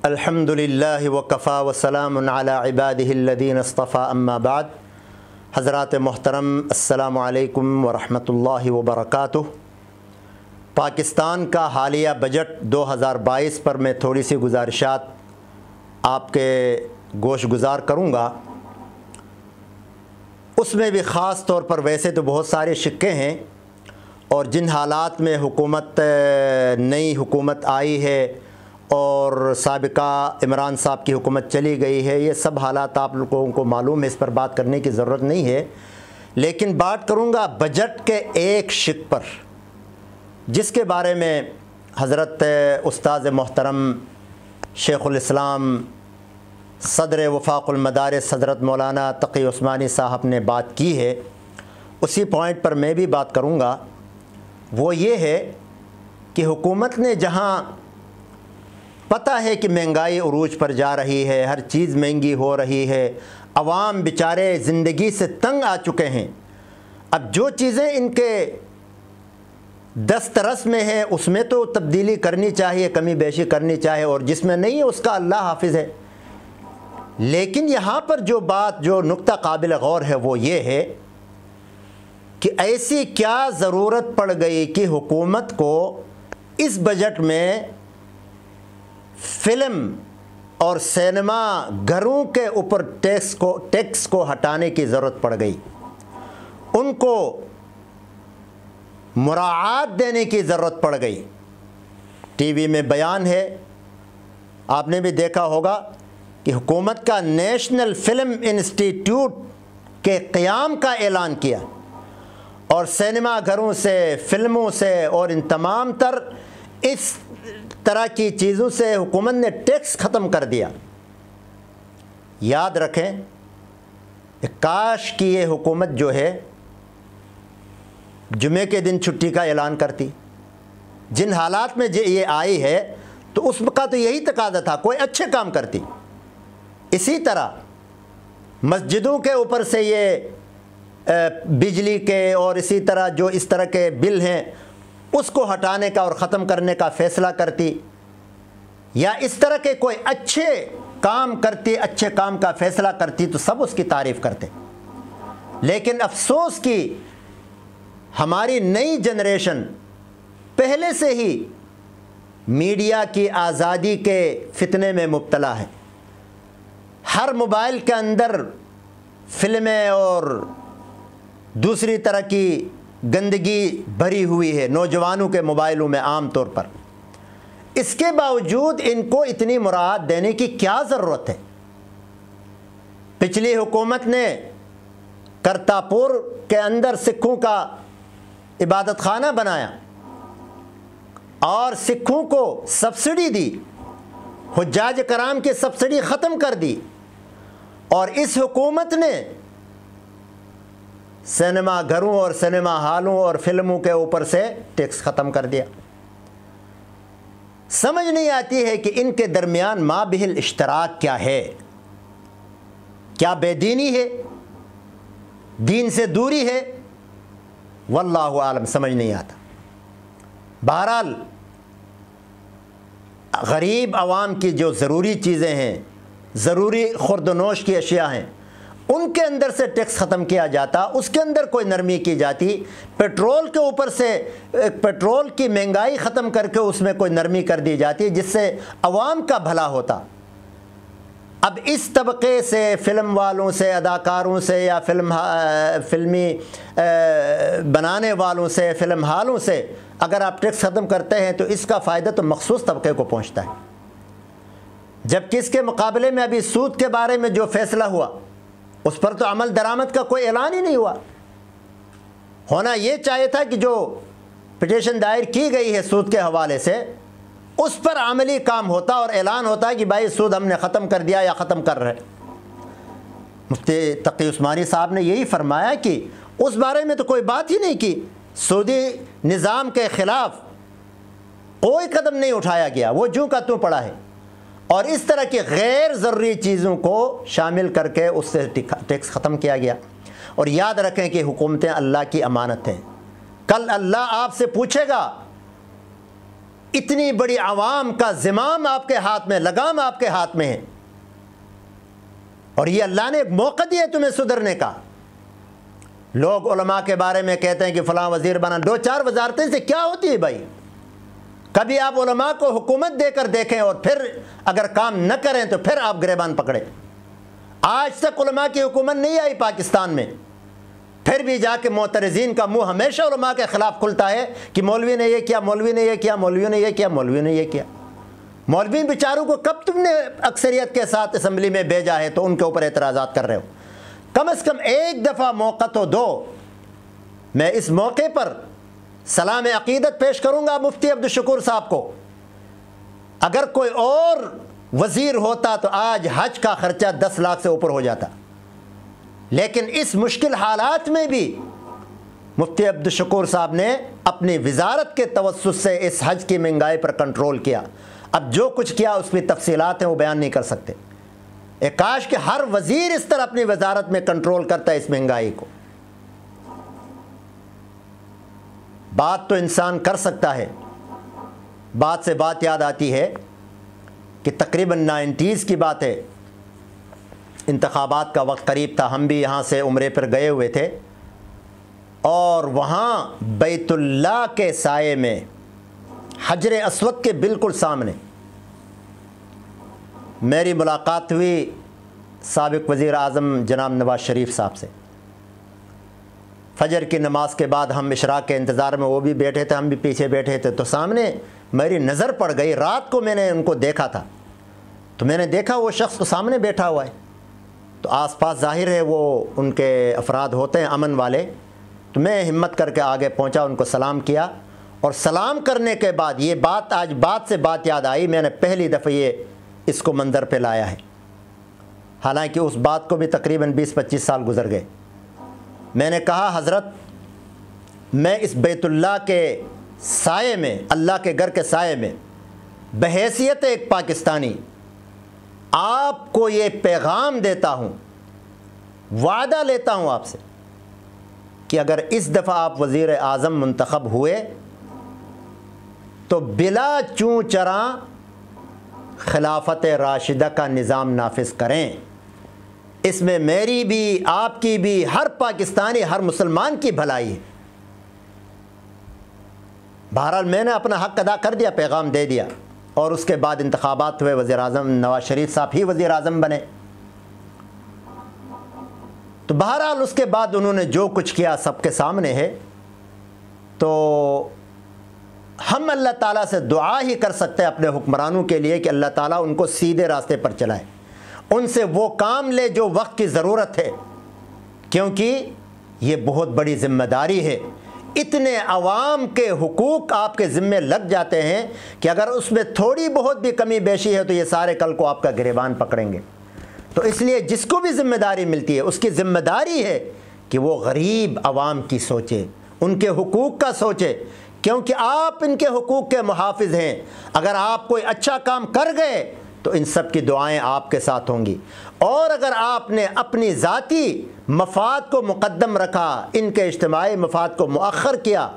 الحمدللہ وکفا وسلام علی عبادہ الذین اصطفیٰ اما بعد۔ حضرات محترم، السلام علیکم ورحمۃ اللہ وبرکاتہ۔ پاکستان کا حالیہ بجٹ 2022 پر میں تھوڑی سی گزارشات آپ کے گوش گزار کروں گا۔ اس میں بھی خاص طور پر ویسے تو بہت سارے شقے ہیں، اور جن حالات میں نئی حکومت آئی ہے اور سابقہ عمران صاحب کی حکومت چلی گئی ہے، یہ سب حالات آپ لوگوں کو معلوم ہے، اس پر بات کرنے کی ضرورت نہیں ہے۔ لیکن بات کروں گا بجٹ کے ایک شق پر، جس کے بارے میں حضرت استاذ محترم شیخ الاسلام صدر وفاق المدارس حضرت مولانا تقی عثمانی صاحب نے بات کی ہے۔ اسی پوائنٹ پر میں بھی بات کروں گا۔ وہ یہ ہے کہ حکومت نے جہاں پتہ ہے کہ مہنگائی عروج پر جا رہی ہے، ہر چیز مہنگی ہو رہی ہے، عوام بیچارے زندگی سے تنگ آ چکے ہیں، اب جو چیزیں ان کے دسترس میں ہیں اس میں تو تبدیلی کرنی چاہیے، کمی بیشی کرنی چاہیے، اور جس میں نہیں ہے اس کا اللہ حافظ ہے۔ لیکن یہاں پر جو نقطہ قابل غور ہے وہ یہ ہے کہ ایسی کیا ضرورت پڑ گئی کہ حکومت کو اس بجٹ میں فلم اور سینما گھروں کے اوپر ٹیکس کو ہٹانے کی ضرورت پڑ گئی، ان کو مراعات دینے کی ضرورت پڑ گئی۔ ٹی وی میں بیان ہے، آپ نے بھی دیکھا ہوگا کہ حکومت کا نیشنل فلم انسٹیٹیوٹ کے قیام کا اعلان کیا، اور سینما گھروں سے، فلموں سے اور ان تمام تر اس طرح کی چیزوں سے حکومت نے ٹیکس ختم کر دیا۔ یاد رکھیں، کاش کہ یہ حکومت جو ہے جمعے کے دن چھٹی کا اعلان کرتی۔ جن حالات میں یہ آئی ہے تو اس کا تو یہی تقاضا تھا، کوئی اچھے کام کرتی۔ اسی طرح مسجدوں کے اوپر سے یہ بجلی کے اور اسی طرح جو اس طرح کے بل ہیں اس کو ہٹانے کا اور ختم کرنے کا فیصلہ کرتی، یا اس طرح کے کوئی اچھے کام کرتی، اچھے کام کا فیصلہ کرتی تو سب اس کی تعریف کرتے۔ لیکن افسوس کی ہماری نئی جنریشن پہلے سے ہی میڈیا کی آزادی کے فتنے میں مبتلا ہے۔ ہر موبائل کے اندر فلمیں اور دوسری طرح کی گندگی بھری ہوئی ہے نوجوانوں کے موبائلوں میں عام طور پر۔ اس کے باوجود ان کو اتنی مراعات دینے کی کیا ضرورت ہے؟ پچھلی حکومت نے کرتاپور کے اندر سکھوں کا عبادت خانہ بنایا اور سکھوں کو سبسڈی دی، حجاج کرام کی سبسڈی ختم کر دی، اور اس حکومت نے سینما گھروں اور سینما ہالوں اور فلموں کے اوپر سے ٹیکس ختم کر دیا۔ سمجھ نہیں آتی ہے کہ ان کے درمیان مابہ الاشتراک کیا ہے؟ کیا بے دینی ہے؟ دین سے دوری ہے؟ واللہ عالم، سمجھ نہیں آتا۔ بہرحال غریب عوام کی جو ضروری چیزیں ہیں، ضروری خورد و نوش کی اشیاء ہیں، ان کے اندر سے ٹیکس ختم کیا جاتا، اس کے اندر کوئی نرمی کی جاتی، پیٹرول کے اوپر سے پیٹرول کی مہنگائی ختم کر کے اس میں کوئی نرمی کر دی جاتی جس سے عوام کا بھلا ہوتا۔ اب اس طبقے سے، فلم والوں سے، اداکاروں سے، یا فلمی بنانے والوں سے، فلم ہالوں سے اگر آپ ٹیکس ختم کرتے ہیں تو اس کا فائدہ تو مخصوص طبقے کو پہنچتا ہے، جبکہ اس کے مقابلے میں ابھی سود کے بارے میں جو فیصلہ ہوا اس پر تو عمل درآمد کا کوئی اعلان ہی نہیں ہوا۔ ہونا یہ چاہیے تھا کہ جو پٹیشن دائر کی گئی ہے سود کے حوالے سے اس پر عملی کام ہوتا اور اعلان ہوتا ہے کہ بھائی سود ہم نے ختم کر دیا یا ختم کر رہے۔ مفتی تقی عثمانی صاحب نے یہی فرمایا کہ اس بارے میں تو کوئی بات ہی نہیں کی، سودی نظام کے خلاف کوئی قدم نہیں اٹھایا گیا، وہ جوں کا توں پڑا ہے، اور اس طرح کی غیر ضروری چیزوں کو شامل کر کے اس سے ٹیکس ختم کیا گیا۔ اور یاد رکھیں کہ حکومتیں اللہ کی امانت ہیں، کل اللہ آپ سے پوچھے گا اتنی بڑی عوام کا زمام آپ کے ہاتھ میں، لگام آپ کے ہاتھ میں ہے، اور یہ اللہ نے ایک موقع دیا تمہیں سدھرنے کا۔ لوگ علماء کے بارے میں کہتے ہیں کہ فلاں وزیر بنا، 2-4 وزارتیں سے کیا ہوتی ہے بھائی؟ کبھی آپ علماء کو حکومت دے کر دیکھیں اور پھر اگر کام نہ کریں تو پھر آپ گریبان پکڑیں۔ آج تک علماء کی حکومت نہیں آئی پاکستان میں، پھر بھی جا کے معترضین کا منہ ہمیشہ علماء کے خلاف کھلتا ہے کہ مولوی نے یہ کیا، مولوی نے یہ کیا، مولوی نے یہ کیا، مولوی نے یہ کیا۔ مولوی بیچاروں کو کب تم نے اکثریت کے ساتھ اسمبلی میں بھیجا ہے تو ان کے اوپر اعتراضات کر رہے ہو؟ کم از کم ایک دفعہ موقع تو دو۔ میں اس موقع پر سلام عقیدت پیش کروں گا مفتی عبدالشکور صاحب کو۔ اگر کوئی اور وزیر ہوتا تو آج حج کا خرچہ 10 لاکھ سے اوپر ہو جاتا، لیکن اس مشکل حالات میں بھی مفتی عبدالشکور صاحب نے اپنی وزارت کے توسط سے اس حج کی مہنگائی پر کنٹرول کیا۔ اب جو کچھ کیا اس کی تفصیلات ہیں وہ بیان نہیں کر سکتے۔ کاش کہ ہر وزیر اس طرح اپنی وزارت میں کنٹرول کرتا ہے اس مہنگائی کو۔ بات تو انسان کر سکتا ہے۔ بات سے بات یاد آتی ہے کہ تقریباً 90s کی بات ہے، انتخابات کا وقت قریب تھا، ہم بھی یہاں سے عمرے پر گئے ہوئے تھے، اور وہاں بیت اللہ کے سائے میں حجر اسود کے بالکل سامنے میری ملاقات ہوئی سابق وزیر اعظم جناب نواز شریف صاحب سے۔ فجر کی نماز کے بعد ہم اشراق کے انتظار میں، وہ بھی بیٹھے تھے، ہم بھی پیچھے بیٹھے تھے، تو سامنے میری نظر پڑ گئی۔ رات کو میں نے ان کو دیکھا تھا، تو میں نے دیکھا وہ شخص تو سامنے بیٹھا ہوا ہے، تو آس پاس ظاہر ہے وہ ان کے افراد ہوتے ہیں امن والے۔ تو میں ہمت کر کے آگے پہنچا، ان کو سلام کیا، اور سلام کرنے کے بعد یہ بات آج بات سے بات یاد آئی، میں نے پہلی دفعہ یہ اس کو منظر پہ لایا ہے، حالانکہ اس بات کو بھی تقریباً 20-25 سال گزر گئے۔ میں نے کہا حضرت، میں اس بیت اللہ کے سائے میں، اللہ کے گھر کے سائے میں بحیثیت ایک پاکستانی آپ کو یہ پیغام دیتا ہوں، وعدہ لیتا ہوں آپ سے کہ اگر اس دفعہ آپ وزیر اعظم منتخب ہوئے تو بلا چوں چراں خلافت راشدہ کا نظام نافذ کریں۔ اس میں میری بھی، آپ کی بھی، ہر پاکستانی، ہر مسلمان کی بھلائی ہے۔ بہرحال میں نے اپنا حق ادا کر دیا، پیغام دے دیا، اور اس کے بعد انتخابات ہوئے، وزیر اعظم نواز شریف صاحب ہی وزیر اعظم بنے۔ تو بہرحال اس کے بعد انہوں نے جو کچھ کیا سب کے سامنے ہے۔ تو ہم اللہ تعالیٰ سے دعا ہی کر سکتے ہیں اپنے حکمرانوں کے لیے کہ اللہ تعالیٰ ان کو سیدھے راستے پر چلائے، ان سے وہ کام لے جو وقت کی ضرورت ہے، کیونکہ یہ بہت بڑی ذمہ داری ہے۔ اتنے عوام کے حقوق آپ کے ذمے لگ جاتے ہیں کہ اگر اس میں تھوڑی بہت بھی کمی بیشی ہے تو یہ سارے کل کو آپ کا گریبان پکڑیں گے۔ تو اس لیے جس کو بھی ذمہ داری ملتی ہے اس کی ذمہ داری ہے کہ وہ غریب عوام کی سوچے، ان کے حقوق کا سوچے، کیونکہ آپ ان کے حقوق کے محافظ ہیں۔ اگر آپ کوئی اچھا کام کر گئے تو ان سب کی دعائیں آپ کے ساتھ ہوں گی، اور اگر آپ نے اپنی ذاتی مفاد کو مقدم رکھا، ان کے اجتماعی مفاد کو مؤخر کیا،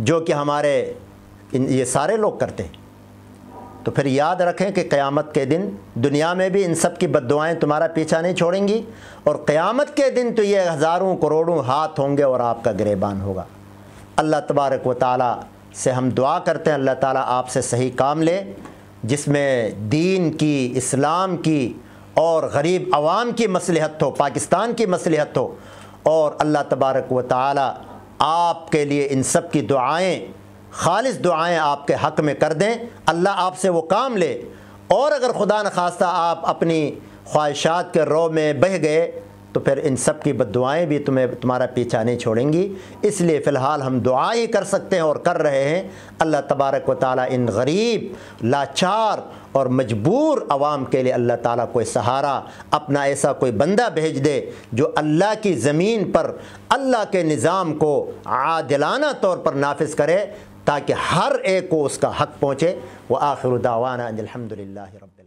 جو کہ ہمارے یہ سارے لوگ کرتے ہیں، تو پھر یاد رکھیں کہ قیامت کے دن دنیا میں بھی ان سب کی بد دعائیں تمہارا پیچھا نہیں چھوڑیں گی، اور قیامت کے دن تو یہ ہزاروں کروڑوں ہاتھ ہوں گے اور آپ کا گریبان ہوگا۔ اللہ تبارک و تعالیٰ سے ہم دعا کرتے ہیں اللہ تعالیٰ آپ سے صحیح کام لے، جس میں دین کی، اسلام کی اور غریب عوام کی مصلحت ہو، پاکستان کی مصلحت ہو، اور اللہ تبارک و تعالیٰ آپ کے لیے ان سب کی دعائیں، خالص دعائیں آپ کے حق میں کر دیں، اللہ آپ سے وہ کام لے۔ اور اگر خدا نخواستہ آپ اپنی خواہشات کے رو میں بہہ گئے تو پھر ان سب کی بد دعائیں بھی تمہارا پیچھا نہیں چھوڑیں گی۔ اس لیے فی الحال ہم دعا ہی کر سکتے ہیں اور کر رہے ہیں۔ اللہ تبارک و تعالیٰ ان غریب، لاچار اور مجبور عوام کے لیے اللہ تعالیٰ کوئی سہارا، اپنا ایسا کوئی بندہ بھیج دے جو اللہ کی زمین پر اللہ کے نظام کو عادلانہ طور پر نافذ کرے، تاکہ ہر ایک کو اس کا حق پہنچے۔ وآخر دعوانا ان الحمد للہ رب